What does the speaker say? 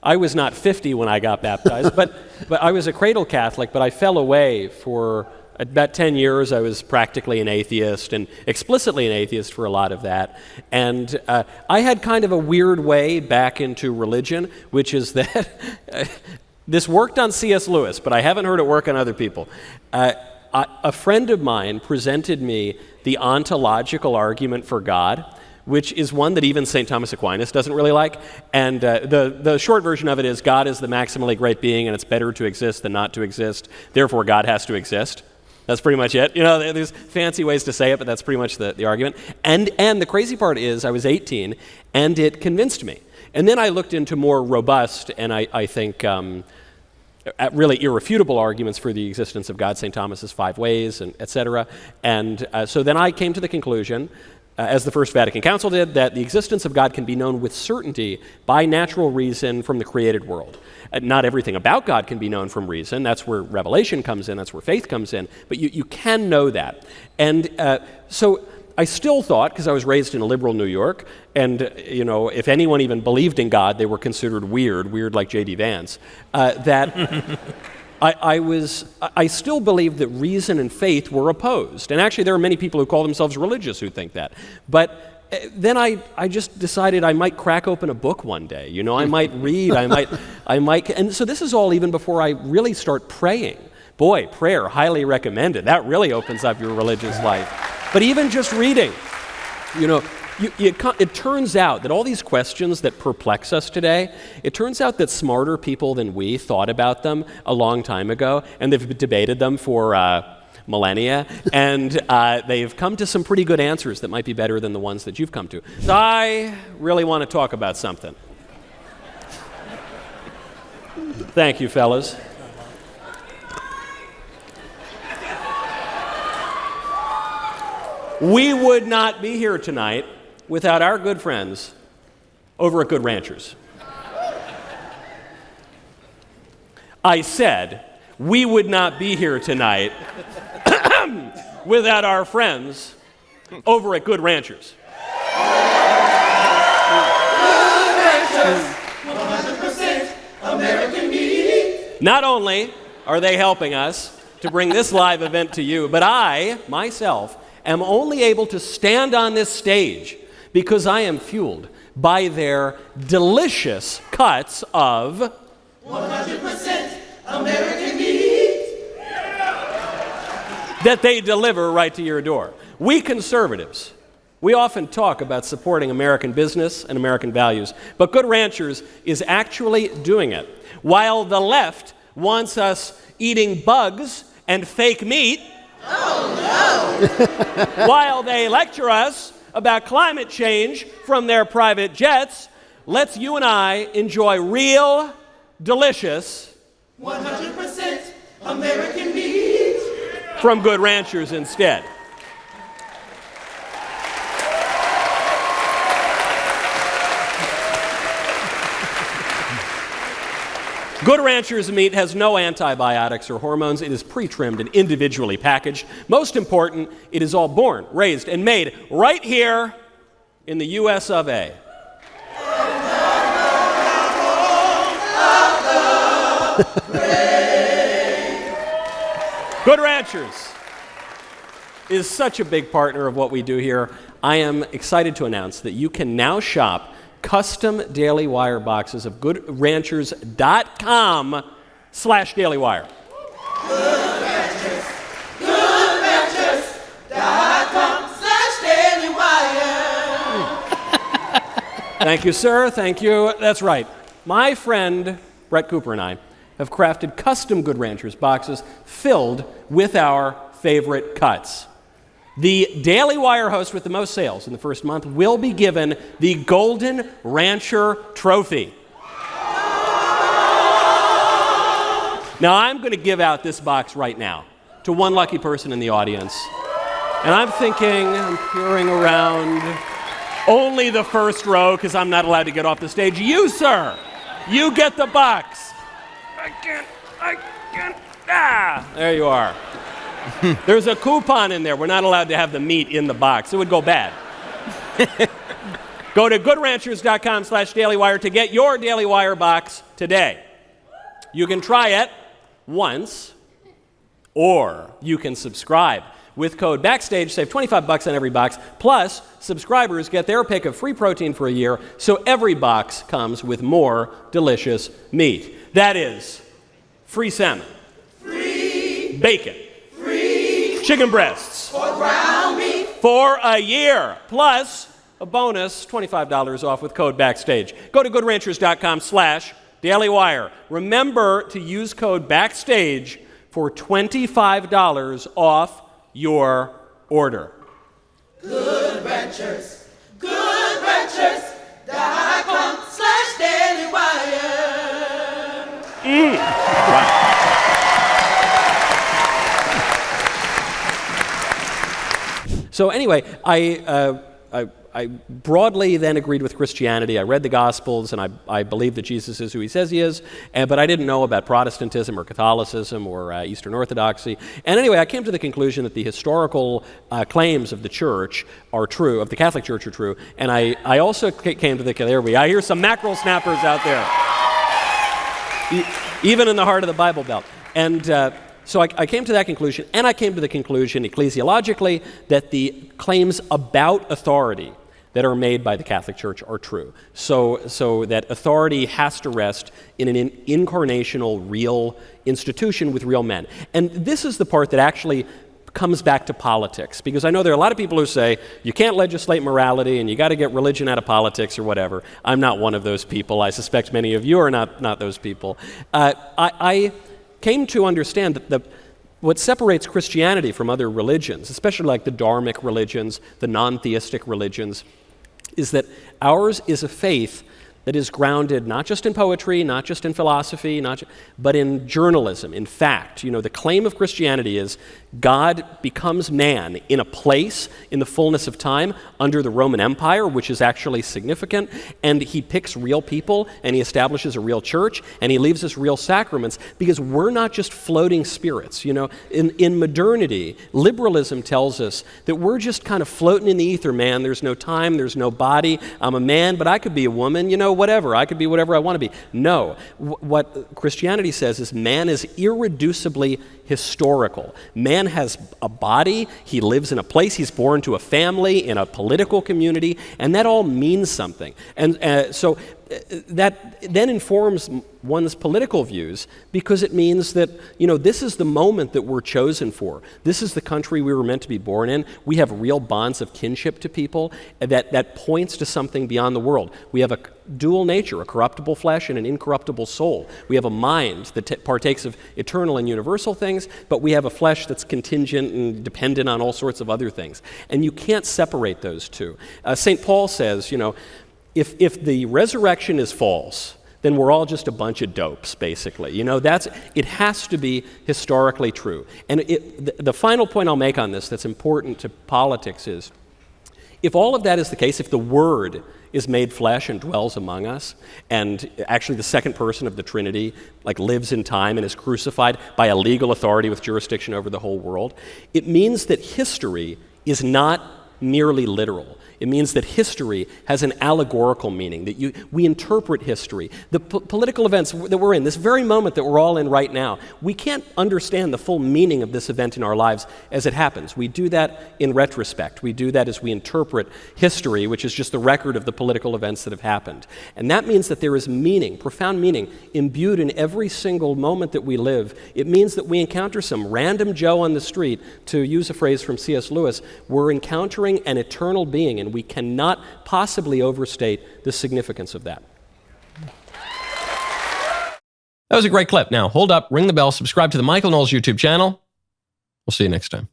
I was not 50 when I got baptized, but I was a Cradle Catholic, but I fell away for about 10 years. I was practically an atheist and explicitly an atheist for a lot of that. And I had kind of a weird way back into religion, which is that this worked on C.S. Lewis, but I haven't heard it work on other people. A friend of mine presented me the ontological argument for God, which is one that even St. Thomas Aquinas doesn't really like. And the short version of it is God is the maximally great being, and it's better to exist than not to exist. Therefore, God has to exist. That's pretty much it. You know, there's fancy ways to say it, but that's pretty much the argument. And the crazy part is I was 18, and it convinced me. And then I looked into more robust, and I think really irrefutable arguments for the existence of God, St. Thomas's 5 ways, and et cetera. And so then I came to the conclusion, as the First Vatican Council did, that the existence of God can be known with certainty by natural reason from the created world. Not everything about God can be known from reason. That's where revelation comes in. That's where faith comes in. But you can know that. And so I still thought, because I was raised in a liberal New York, and you know, if anyone even believed in God, they were considered weird like J.D. Vance, that I still believed that reason and faith were opposed. And actually, there are many people who call themselves religious who think that. But then I just decided I might crack open a book one day. You know, I might read, I might, and so this is all even before I really start praying. Boy, prayer, highly recommended. That really opens up your religious life. But even just reading, you know, it turns out that all these questions that perplex us today, it turns out that smarter people than we thought about them a long time ago, and they've debated them for millennia, and they've come to some pretty good answers that might be better than the ones that you've come to. So I really want to talk about something. Thank you, fellas. We would not be here tonight without our good friends over at Good Ranchers. I said, we would not be here tonight without our friends over at Good Ranchers. Good Ranchers, 100% American meat. Not only are they helping us to bring this live event to you, but I, myself, am only able to stand on this stage because I am fueled by their delicious cuts of 100% American meat that they deliver right to your door. We conservatives, we often talk about supporting American business and American values, but Good Ranchers is actually doing it. While the left wants us eating bugs and fake meat, while they lecture us about climate change from their private jets, let's you and I enjoy real, delicious 100% American meat from Good Ranchers instead. Good Ranchers meat has no antibiotics or hormones. It is pre-trimmed and individually packaged. Most important, it is all born, raised, and made right here in the U.S. of A. Good Ranchers is such a big partner of what we do here. I am excited to announce that you can now shop custom Daily Wire boxes of goodranchers.com/dailywire. goodranchers.com/dailywire. Thank you, sir. Thank you. That's right. My friend Brett Cooper and I have crafted custom Good Ranchers boxes filled with our favorite cuts. The Daily Wire host with the most sales in the first month will be given the Golden Rancher Trophy. Now, I'm going to give out this box right now to one lucky person in the audience. And I'm peering around, only the first row, because I'm not allowed to get off the stage. You, sir, you get the box. I can't. There you are. There's a coupon in there. We're not allowed to have the meat in the box. It would go bad. Go to goodranchers.com/dailywire to get your Daily Wire box today. You can try it once, or you can subscribe. With code BACKSTAGE, save $25 on every box. Plus, subscribers get their pick of free protein for a year, so every box comes with more delicious meat. That is free salmon, Free, bacon, free, chicken breasts or ground beef. for a year. Plus, a bonus, $25 off with code BACKSTAGE. Go to goodranchers.com/dailywire. Remember to use code BACKSTAGE for $25 off your order. Good Ranchers. GoodRanchers.com/dailywire. So anyway, I broadly then agreed with Christianity. I read the Gospels, and I believe that Jesus is who he says he is, but I didn't know about Protestantism or Catholicism or Eastern Orthodoxy. And anyway, I came to the conclusion that the historical claims of the Church are true, of the Catholic Church are true, and I also came to I hear some mackerel snappers out there, even in the heart of the Bible Belt. And so I came to that conclusion, and I came to the conclusion ecclesiologically that the claims about authority that are made by the Catholic Church are true. So that authority has to rest in an incarnational, real institution with real men. And this is the part that actually comes back to politics, because I know there are a lot of people who say you can't legislate morality and you got to get religion out of politics or whatever. I'm not one of those people. I suspect many of you are not those people. I came to understand that what separates Christianity from other religions, especially like the dharmic religions, the non-theistic religions, is that ours is a faith that is grounded not just in poetry, not just in philosophy, but in journalism, in fact. You know, the claim of Christianity is God becomes man in a place in the fullness of time under the Roman Empire, which is actually significant, and he picks real people, and he establishes a real church, and he leaves us real sacraments, because we're not just floating spirits. You know, in modernity, liberalism tells us that we're just kind of floating in the ether, man. There's no time, there's no body. I'm a man, but I could be a woman, you know, whatever. I could be whatever I want to be. No. What Christianity says is man is irreducibly historical. Man has a body, he lives in a place, he's born to a family, in a political community, and that all means something. And so that then informs one's political views, because it means that, you know, this is the moment that we're chosen for. This is the country we were meant to be born in. We have real bonds of kinship to people that points to something beyond the world. We have a dual nature, a corruptible flesh and an incorruptible soul. We have a mind that partakes of eternal and universal things, but we have a flesh that's contingent and dependent on all sorts of other things. And you can't separate those two. St. Paul says, you know, if the resurrection is false, then we're all just a bunch of dopes, basically. You know, it has to be historically true. And the final point I'll make on this that's important to politics is, if all of that is the case, if the Word is made flesh and dwells among us, and actually the second person of the Trinity like lives in time and is crucified by a legal authority with jurisdiction over the whole world, it means that history is not merely literal. It means that history has an allegorical meaning, that we interpret history. The political events that we're in, this very moment that we're all in right now, we can't understand the full meaning of this event in our lives as it happens. We do that in retrospect. We do that as we interpret history, which is just the record of the political events that have happened. And that means that there is meaning, profound meaning, imbued in every single moment that we live. It means that we encounter some random Joe on the street, to use a phrase from C.S. Lewis. We're encountering an eternal being, and we cannot possibly overstate the significance of that. That was a great clip. Now, hold up, ring the bell, subscribe to the Michael Knowles YouTube channel. We'll see you next time.